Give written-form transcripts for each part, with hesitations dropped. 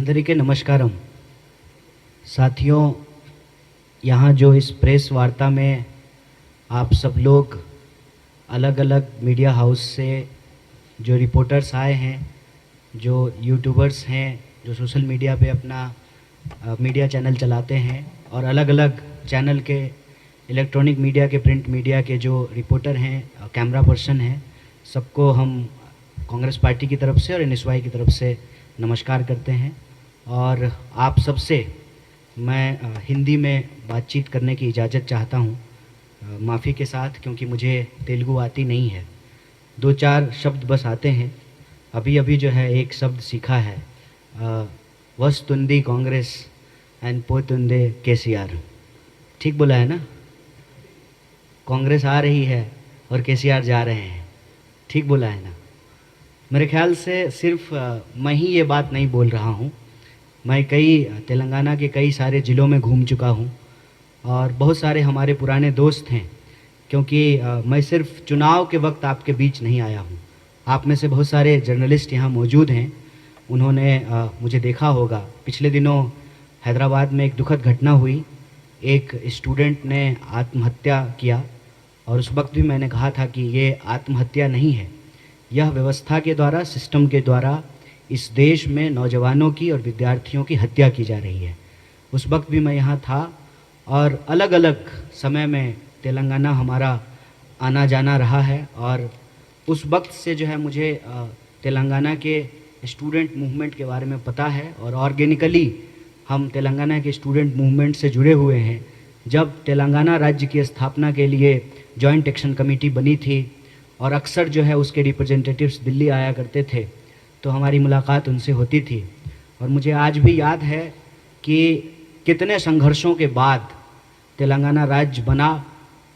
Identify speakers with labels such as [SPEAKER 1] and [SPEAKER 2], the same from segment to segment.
[SPEAKER 1] अंदरिके नमस्कारम। साथियों, यहाँ जो इस प्रेस वार्ता में आप सब लोग अलग अलग मीडिया हाउस से जो रिपोर्टर्स आए हैं, जो यूट्यूबर्स हैं, जो सोशल मीडिया पे अपना मीडिया चैनल चलाते हैं, और अलग अलग चैनल के इलेक्ट्रॉनिक मीडिया के, प्रिंट मीडिया के जो रिपोर्टर हैं, कैमरा पर्सन हैं, सबको हम कांग्रेस पार्टी की तरफ से और एनएसवाई की तरफ से नमस्कार करते हैं। और आप सबसे मैं हिंदी में बातचीत करने की इजाज़त चाहता हूँ, माफ़ी के साथ, क्योंकि मुझे तेलुगु आती नहीं है। दो चार शब्द बस आते हैं। अभी अभी जो है एक शब्द सीखा है, वस्तुंदी कांग्रेस एंड पोतुंदे केसीआर। ठीक बोला है ना? कांग्रेस आ रही है और केसीआर जा रहे हैं। ठीक बोला है ना? मेरे ख्याल से सिर्फ मैं ही ये बात नहीं बोल रहा हूँ। मैं तेलंगाना के कई सारे ज़िलों में घूम चुका हूँ और बहुत सारे हमारे पुराने दोस्त हैं, क्योंकि मैं सिर्फ चुनाव के वक्त आपके बीच नहीं आया हूँ। आप में से बहुत सारे जर्नलिस्ट यहाँ मौजूद हैं, उन्होंने मुझे देखा होगा। पिछले दिनों हैदराबाद में एक दुखद घटना हुई, एक स्टूडेंट ने आत्महत्या किया, और उस वक्त भी मैंने कहा था कि ये आत्महत्या नहीं है, यह व्यवस्था के द्वारा, सिस्टम के द्वारा इस देश में नौजवानों की और विद्यार्थियों की हत्या की जा रही है। उस वक्त भी मैं यहाँ था, और अलग अलग समय में तेलंगाना हमारा आना जाना रहा है। और उस वक्त से जो है मुझे तेलंगाना के स्टूडेंट मूवमेंट के बारे में पता है, और ऑर्गेनिकली हम तेलंगाना के स्टूडेंट मूवमेंट से जुड़े हुए हैं। जब तेलंगाना राज्य की स्थापना के लिए जॉइंट एक्शन कमेटी बनी थी, और अक्सर जो है उसके रिप्रेजेंटेटिव्स दिल्ली आया करते थे, तो हमारी मुलाकात उनसे होती थी। और मुझे आज भी याद है कि कितने संघर्षों के बाद तेलंगाना राज्य बना,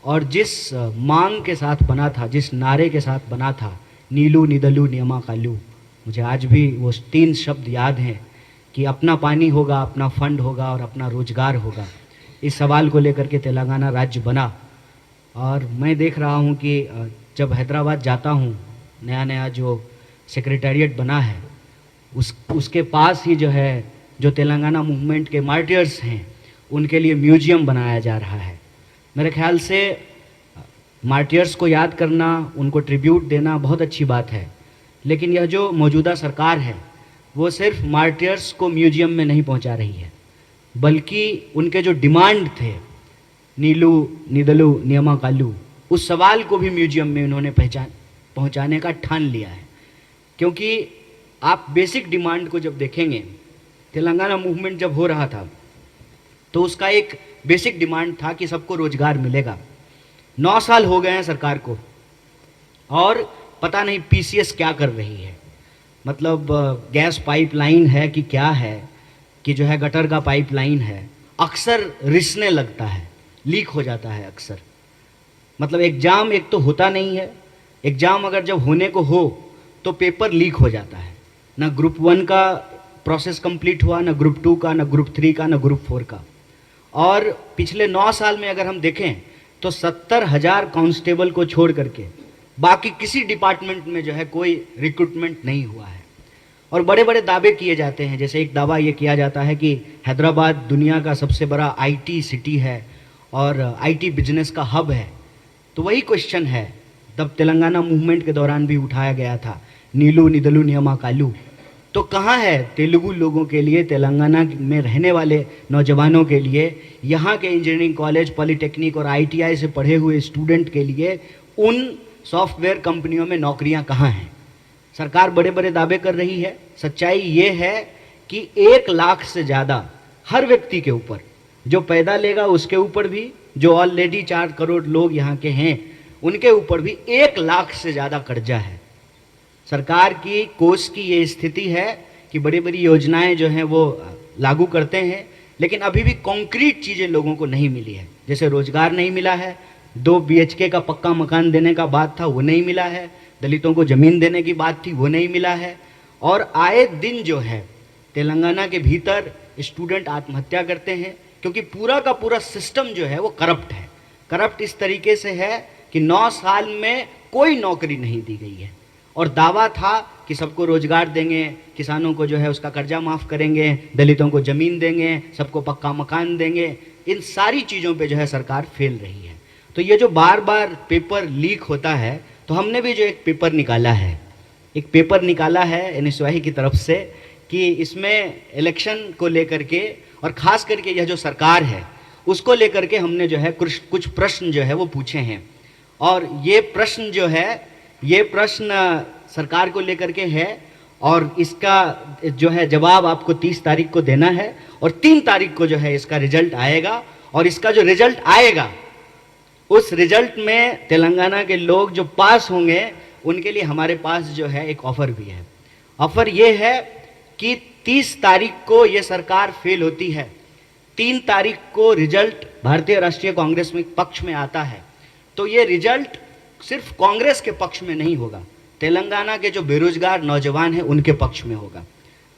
[SPEAKER 1] और जिस मांग के साथ बना था, जिस नारे के साथ बना था, नीलू निदलू नियमा कालू, मुझे आज भी वो 3 शब्द याद हैं कि अपना पानी होगा, अपना फंड होगा और अपना रोजगार होगा। इस सवाल को लेकर के तेलंगाना राज्य बना। और मैं देख रहा हूँ कि जब हैदराबाद जाता हूँ, नया नया जो सेक्रेटेरिएट बना है, उसके पास ही जो है, जो तेलंगाना मूवमेंट के मार्टियर्स हैं, उनके लिए म्यूजियम बनाया जा रहा है। मेरे ख्याल से मार्टियर्स को याद करना, उनको ट्रिब्यूट देना बहुत अच्छी बात है, लेकिन यह जो मौजूदा सरकार है, वो सिर्फ मार्टियर्स को म्यूजियम में नहीं पहुंचा रही है, बल्कि उनके जो डिमांड थे, नीलू निदलू नियमा कालू, उस सवाल को भी म्यूजियम में उन्होंने पहुंचाने का ठान लिया है। क्योंकि आप बेसिक डिमांड को जब देखेंगे, तेलंगाना मूवमेंट जब हो रहा था, तो उसका एक बेसिक डिमांड था कि सबको रोजगार मिलेगा। 9 साल हो गए हैं सरकार को, और पता नहीं पीसीएस क्या कर रही है। मतलब गैस पाइपलाइन है कि क्या है, कि जो है गटर का पाइपलाइन है, अक्सर रिसने लगता है, लीक हो जाता है अक्सर। मतलब एग्ज़ाम एक तो होता नहीं है, एग्ज़ाम अगर जब होने को हो तो पेपर लीक हो जाता है। ना ग्रुप 1 का प्रोसेस कंप्लीट हुआ, ना ग्रुप 2 का, ना ग्रुप 3 का, ना ग्रुप 4 का। और पिछले 9 साल में अगर हम देखें तो 70,000 कांस्टेबल को छोड़ करके बाकी किसी डिपार्टमेंट में जो है कोई रिक्रूटमेंट नहीं हुआ है। और बड़े बड़े दावे किए जाते हैं, जैसे एक दावा ये किया जाता है कि हैदराबाद दुनिया का सबसे बड़ा आईटी सिटी है और आईटी बिजनेस का हब है। तो वही क्वेश्चन है, तब तेलंगाना मूवमेंट के दौरान भी उठाया गया था, नीलू निदलू नियमा कालू। तो कहाँ है तेलुगु लोगों के लिए, तेलंगाना में रहने वाले नौजवानों के लिए, यहाँ के इंजीनियरिंग कॉलेज, पॉलिटेक्निक और आईटीआई से पढ़े हुए स्टूडेंट के लिए उन सॉफ्टवेयर कंपनियों में नौकरियाँ कहाँ हैं? सरकार बड़े बड़े दावे कर रही है, सच्चाई ये है कि 1 लाख से ज़्यादा हर व्यक्ति के ऊपर, जो पैदा लेगा उसके ऊपर भी, जो ऑलरेडी 4 करोड़ लोग यहाँ के हैं उनके ऊपर भी 1 लाख से ज़्यादा कर्जा है। सरकार की कोष की ये स्थिति है कि बड़ी बड़ी योजनाएं जो हैं वो लागू करते हैं, लेकिन अभी भी कॉन्क्रीट चीज़ें लोगों को नहीं मिली है। जैसे रोजगार नहीं मिला है, 2 BHK का पक्का मकान देने का बात था वो नहीं मिला है, दलितों को ज़मीन देने की बात थी वो नहीं मिला है। और आए दिन जो है तेलंगाना के भीतर स्टूडेंट आत्महत्या करते हैं, क्योंकि पूरा का पूरा सिस्टम जो है वो करप्ट है। करप्ट इस तरीके से है कि 9 साल में कोई नौकरी नहीं दी गई है। और दावा था कि सबको रोजगार देंगे, किसानों को जो है उसका कर्जा माफ़ करेंगे, दलितों को ज़मीन देंगे, सबको पक्का मकान देंगे। इन सारी चीज़ों पे जो है सरकार फेल रही है। तो ये जो बार बार पेपर लीक होता है, तो हमने भी जो एक पेपर निकाला है एनएसयूआई की तरफ से कि इसमें इलेक्शन को लेकर के और ख़ास करके यह जो सरकार है उसको लेकर के हमने जो है कुछ प्रश्न जो है वो पूछे हैं। और ये प्रश्न सरकार को लेकर के है और इसका जो है जवाब आपको 30 तारीख को देना है और 3 तारीख को जो है इसका रिजल्ट आएगा। और इसका जो रिजल्ट आएगा उस रिजल्ट में तेलंगाना के लोग जो पास होंगे उनके लिए हमारे पास जो है एक ऑफ़र भी है। ऑफ़र ये है कि 30 तारीख को ये सरकार फेल होती है, 3 तारीख को रिजल्ट भारतीय राष्ट्रीय कांग्रेस में पक्ष में आता है, तो ये रिजल्ट सिर्फ कांग्रेस के पक्ष में नहीं होगा, तेलंगाना के जो बेरोजगार नौजवान हैं उनके पक्ष में होगा।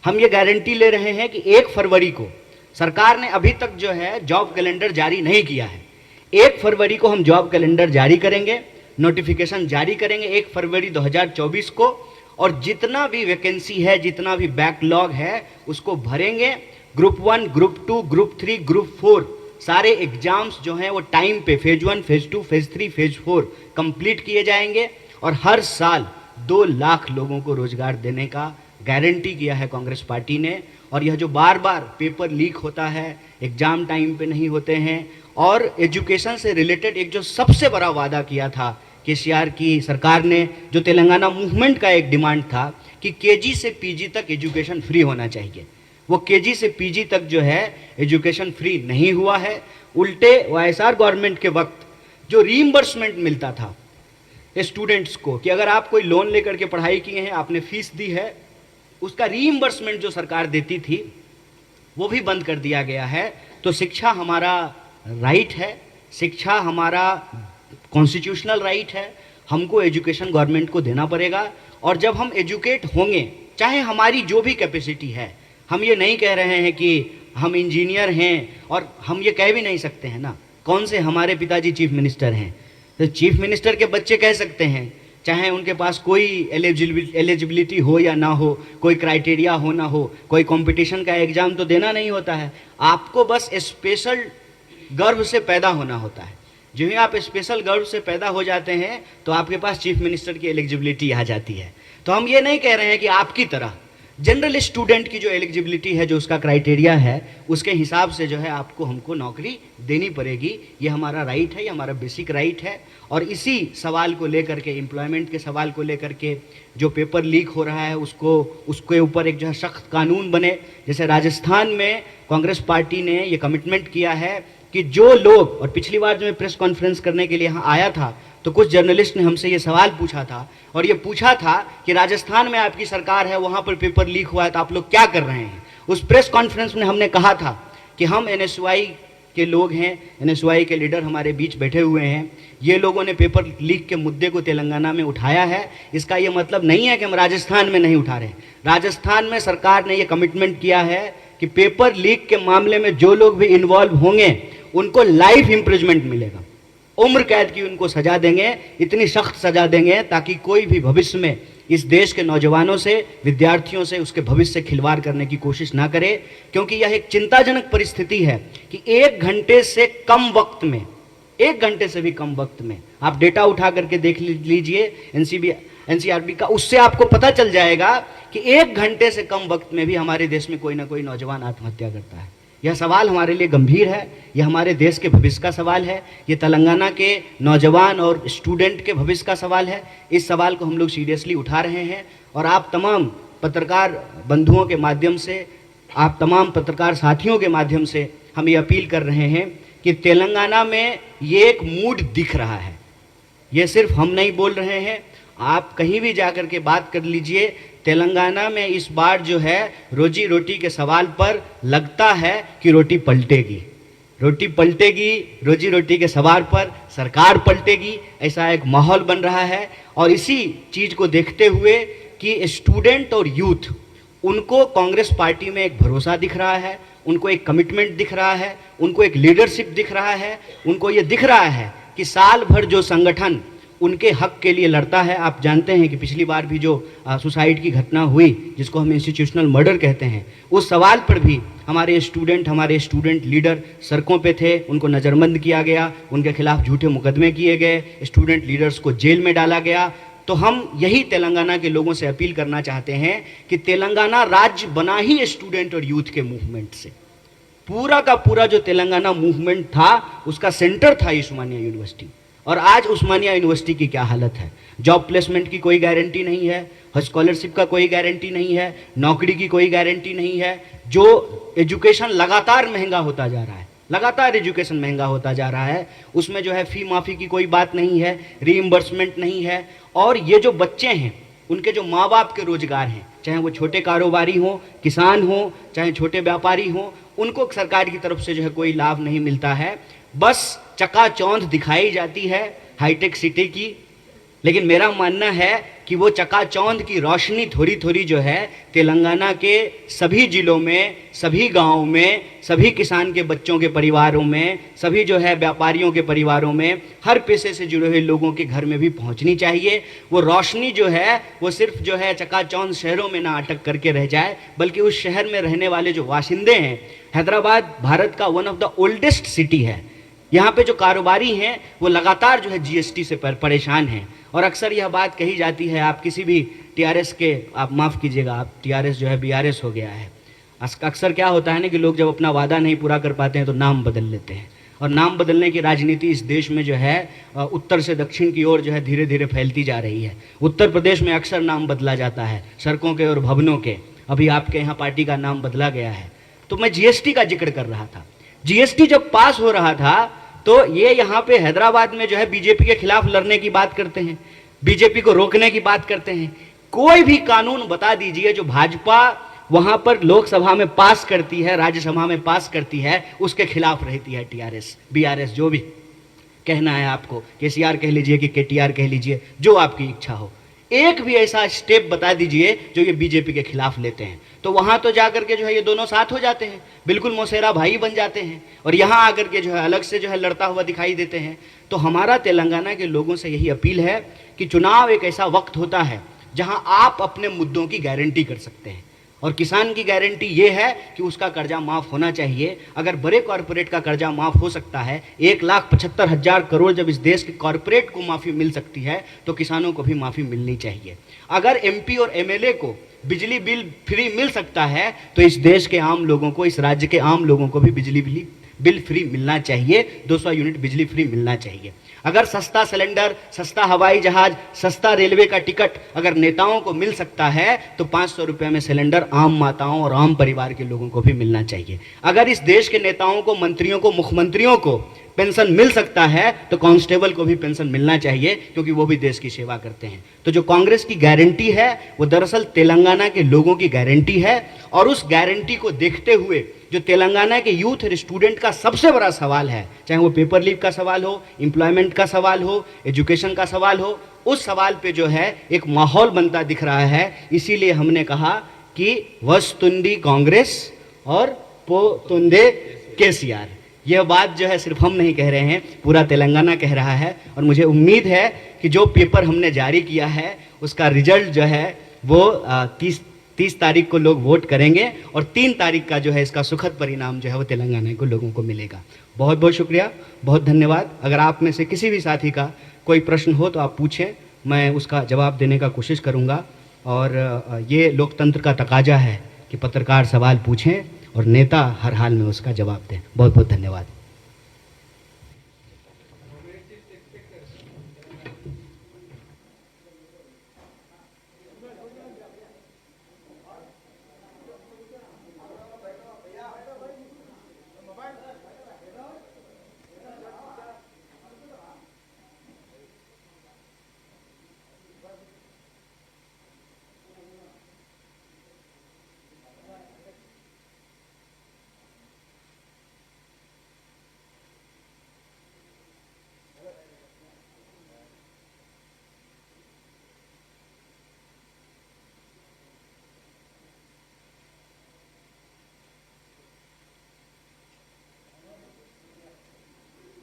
[SPEAKER 1] हम ये गारंटी ले रहे हैं कि 1 फरवरी को, सरकार ने अभी तक जो है जॉब कैलेंडर जारी नहीं किया है, 1 फरवरी को हम जॉब कैलेंडर जारी करेंगे, नोटिफिकेशन जारी करेंगे 1 फरवरी 2024 को। और जितना भी वैकेंसी है, जितना भी बैकलॉग है उसको भरेंगे। ग्रुप 1, ग्रुप 2, ग्रुप 3, ग्रुप 4 सारे एग्जाम्स जो हैं वो टाइम पे phase 1, phase 2, phase 3, phase 4 complete किए जाएंगे। और हर साल 2 लाख लोगों को रोजगार देने का गारंटी किया है कांग्रेस पार्टी ने। और यह जो बार बार पेपर लीक होता है, एग्जाम टाइम पे नहीं होते हैं, और एजुकेशन से रिलेटेड एक जो सबसे बड़ा वादा किया था केसीआर की सरकार ने, जो तेलंगाना मूवमेंट का एक डिमांड था कि केजी से पीजी तक एजुकेशन फ्री होना चाहिए, वो केजी से पीजी तक जो है एजुकेशन फ्री नहीं हुआ है। उल्टे वाईएसआर गवर्नमेंट के वक्त जो रीइंबर्समेंट मिलता था स्टूडेंट्स को कि अगर आप कोई लोन लेकर के पढ़ाई किए हैं, आपने फीस दी है, उसका रीइंबर्समेंट जो सरकार देती थी वो भी बंद कर दिया गया है। तो शिक्षा हमारा राइट है, शिक्षा हमारा कॉन्स्टिट्यूशनल राइट है, हमको एजुकेशन गवर्नमेंट को देना पड़ेगा। और जब हम एजुकेट होंगे, चाहे हमारी जो भी कैपेसिटी है, हम ये नहीं कह रहे हैं कि हम इंजीनियर हैं, और हम ये कह भी नहीं सकते हैं ना, कौन से हमारे पिताजी चीफ मिनिस्टर हैं, तो चीफ मिनिस्टर के बच्चे कह सकते हैं, चाहे उनके पास कोई एलिजिबिलिटी हो या ना हो, कोई क्राइटेरिया हो ना हो, कोई कंपटीशन का एग्ज़ाम तो देना नहीं होता है, आपको बस स्पेशल गर्व से पैदा होना होता है। जो ही आप स्पेशल गर्व से पैदा हो जाते हैं तो आपके पास चीफ मिनिस्टर की एलिजिबिलिटी आ जाती है। तो हम ये नहीं कह रहे हैं कि आपकी तरह जनरल स्टूडेंट की जो एलिजिबिलिटी है, जो उसका क्राइटेरिया है, उसके हिसाब से जो है आपको हमको नौकरी देनी पड़ेगी। ये हमारा राइट है, ये हमारा बेसिक राइट है। और इसी सवाल को लेकर के, एम्प्लॉयमेंट के सवाल को लेकर के जो पेपर लीक हो रहा है उसके ऊपर एक जो है सख्त कानून बने। जैसे राजस्थान में कांग्रेस पार्टी ने ये कमिटमेंट किया है कि जो लोग, और पिछली बार जो मैं प्रेस कॉन्फ्रेंस करने के लिए यहाँ आया था तो कुछ जर्नलिस्ट ने हमसे ये सवाल पूछा था, और ये पूछा था कि राजस्थान में आपकी सरकार है, वहाँ पर पेपर लीक हुआ है, तो आप लोग क्या कर रहे हैं। उस प्रेस कॉन्फ्रेंस में हमने कहा था कि हम एनएसयूआई के लोग हैं, एनएसयूआई के लीडर हमारे बीच बैठे हुए हैं, ये लोगों ने पेपर लीक के मुद्दे को तेलंगाना में उठाया है। इसका ये मतलब नहीं है कि हम राजस्थान में नहीं उठा रहे। राजस्थान में सरकार ने ये कमिटमेंट किया है कि पेपर लीक के मामले में जो लोग भी इन्वॉल्व होंगे उनको लाइफ इम्प्रिजमेंट मिलेगा, उम्र कैद की उनको सजा देंगे, इतनी सख्त सजा देंगे ताकि कोई भी भविष्य में इस देश के नौजवानों से, विद्यार्थियों से, उसके भविष्य से खिलवाड़ करने की कोशिश ना करे। क्योंकि यह एक चिंताजनक परिस्थिति है कि 1 घंटे से कम वक्त में, 1 घंटे से भी कम वक्त में, आप डेटा उठा करके देख लीजिए एनसीआरबी का, उससे आपको पता चल जाएगा कि 1 घंटे से कम वक्त में भी हमारे देश में कोई ना कोई नौजवान आत्महत्या करता है। यह सवाल हमारे लिए गंभीर है, यह हमारे देश के भविष्य का सवाल है, ये तेलंगाना के नौजवान और स्टूडेंट के भविष्य का सवाल है। इस सवाल को हम लोग सीरियसली उठा रहे हैं और आप तमाम पत्रकार बंधुओं के माध्यम से, आप तमाम पत्रकार साथियों के माध्यम से हम ये अपील कर रहे हैं कि तेलंगाना में ये एक मूड दिख रहा है। ये सिर्फ हम नहीं बोल रहे हैं, आप कहीं भी जाकर के बात कर लीजिए, तेलंगाना में इस बार जो है रोजी रोटी के सवाल पर लगता है कि रोटी पलटेगी, रोजी रोटी के सवाल पर सरकार पलटेगी, ऐसा एक माहौल बन रहा है। और इसी चीज़ को देखते हुए कि स्टूडेंट और यूथ, उनको कांग्रेस पार्टी में एक भरोसा दिख रहा है, उनको एक कमिटमेंट दिख रहा है, उनको एक लीडरशिप दिख रहा है, उनको ये दिख रहा है कि साल भर जो संगठन उनके हक के लिए लड़ता है। आप जानते हैं कि पिछली बार भी जो सुसाइड की घटना हुई, जिसको हम इंस्टीट्यूशनल मर्डर कहते हैं, उस सवाल पर भी हमारे स्टूडेंट लीडर सड़कों पे थे, उनको नज़रबंद किया गया, उनके खिलाफ झूठे मुकदमे किए गए, स्टूडेंट लीडर्स को जेल में डाला गया। तो हम यही तेलंगाना के लोगों से अपील करना चाहते हैं कि तेलंगाना राज्य बना ही स्टूडेंट और यूथ के मूवमेंट से। पूरा का पूरा जो तेलंगाना मूवमेंट था उसका सेंटर था उस्मानिया यूनिवर्सिटी। और आज उस्मानिया यूनिवर्सिटी की क्या हालत है। जॉब प्लेसमेंट की कोई गारंटी नहीं है, स्कॉलरशिप का कोई गारंटी नहीं है, नौकरी की कोई गारंटी नहीं है। जो एजुकेशन लगातार महंगा होता जा रहा है, लगातार एजुकेशन महंगा होता जा रहा है, उसमें जो है फी माफ़ी की कोई बात नहीं है, रीइंबर्समेंट नहीं है। और ये जो बच्चे हैं, उनके जो माँ बाप के रोजगार हैं, चाहे वो छोटे कारोबारी हों, किसान हों, चाहे छोटे व्यापारी हों, उनको सरकार की तरफ से जो है कोई लाभ नहीं मिलता है। बस चकाचौंध दिखाई जाती है हाईटेक सिटी की, लेकिन मेरा मानना है कि वो चकाचौंध की रोशनी थोड़ी थोड़ी जो है तेलंगाना के सभी जिलों में, सभी गांवों में, सभी किसान के बच्चों के परिवारों में, सभी जो है व्यापारियों के परिवारों में, हर पेशे से जुड़े हुए लोगों के घर में भी पहुंचनी चाहिए। वो रोशनी जो है वो सिर्फ जो है चकाचौंध शहरों में ना अटक करके रह जाए, बल्कि उस शहर में रहने वाले जो वासिंदे हैं, हैदराबाद भारत का one of the oldest city है, यहाँ पे जो कारोबारी हैं वो लगातार जो है जीएसटी से परेशान हैं। और अक्सर यह बात कही जाती है, आप किसी भी टीआरएस के, आप माफ़ कीजिएगा, आप टीआरएस जो है बीआरएस हो गया है। अक्सर क्या होता है ना कि लोग जब अपना वादा नहीं पूरा कर पाते हैं तो नाम बदल लेते हैं, और नाम बदलने की राजनीति इस देश में जो है उत्तर से दक्षिण की ओर जो है धीरे धीरे फैलती जा रही है। उत्तर प्रदेश में अक्सर नाम बदला जाता है सड़कों के और भवनों के। अभी आपके यहाँ पार्टी का नाम बदला गया है। तो मैं जीएसटी का जिक्र कर रहा था। जीएसटी जब पास हो रहा था तो ये यहाँ पे हैदराबाद में जो है बीजेपी के खिलाफ लड़ने की बात करते हैं, बीजेपी को रोकने की बात करते हैं। कोई भी कानून बता दीजिए जो भाजपा वहां पर लोकसभा में पास करती है, राज्यसभा में पास करती है, उसके खिलाफ रहती है टीआरएस, बीआरएस, जो भी कहना है आपको, केसीआर कह लीजिए कि केटीआर कह लीजिए, जो आपकी इच्छा हो। एक भी ऐसा स्टेप बता दीजिए जो ये बीजेपी के खिलाफ लेते हैं, तो वहां तो जाकर के जो है ये दोनों साथ हो जाते हैं, बिल्कुल मौसेरा भाई बन जाते हैं, और यहाँ आकर के जो है अलग से जो है लड़ता हुआ दिखाई देते हैं। तो हमारा तेलंगाना के लोगों से यही अपील है कि चुनाव एक ऐसा वक्त होता है जहां आप अपने मुद्दों की गारंटी कर सकते हैं, और किसान की गारंटी ये है कि उसका कर्जा माफ होना चाहिए। अगर बड़े कॉरपोरेट का कर्जा माफ हो सकता है, 1,75,000 करोड़ जब इस देश के कॉरपोरेट को माफी मिल सकती है, तो किसानों को भी माफी मिलनी चाहिए। अगर एमपी और एमएलए को बिजली बिल फ्री मिल सकता है, तो इस देश के आम लोगों को, इस राज्य के आम लोगों को भी बिजली बिल फ्री मिलना चाहिए, 200 यूनिट बिजली फ्री मिलना चाहिए। अगर सस्ता सिलेंडर, सस्ता हवाई जहाज, सस्ता रेलवे का टिकट अगर नेताओं को मिल सकता है, तो 500 रुपये में सिलेंडर आम माताओं और आम परिवार के लोगों को भी मिलना चाहिए। अगर इस देश के नेताओं को, मंत्रियों को, मुख्यमंत्रियों को पेंशन मिल सकता है, तो कांस्टेबल को भी पेंशन मिलना चाहिए, क्योंकि वो भी देश की सेवा करते हैं। तो जो कांग्रेस की गारंटी है वो दरअसल तेलंगाना के लोगों की गारंटी है, और उस गारंटी को देखते हुए जो तेलंगाना के यूथ और स्टूडेंट का सबसे बड़ा सवाल है, चाहे वो पेपर लीव का सवाल हो, एम्प्लॉयमेंट का सवाल हो, एजुकेशन का सवाल हो, उस सवाल पे जो है एक माहौल बनता दिख रहा है। इसीलिए हमने कहा कि वस्तुंडी कांग्रेस और पोतुंदे केसीआर। यह बात जो है सिर्फ हम नहीं कह रहे हैं, पूरा तेलंगाना कह रहा है। और मुझे उम्मीद है कि जो पेपर हमने जारी किया है उसका रिजल्ट जो है वो 30 तारीख को लोग वोट करेंगे, और 3 तारीख का जो है इसका सुखद परिणाम जो है वो तेलंगाना के लोगों को मिलेगा। बहुत बहुत शुक्रिया, बहुत धन्यवाद। अगर आप में से किसी भी साथी का कोई प्रश्न हो तो आप पूछें, मैं उसका जवाब देने का कोशिश करूँगा। और ये लोकतंत्र का तकाजा है कि पत्रकार सवाल पूछें और नेता हर हाल में उसका जवाब दें। बहुत बहुत धन्यवाद।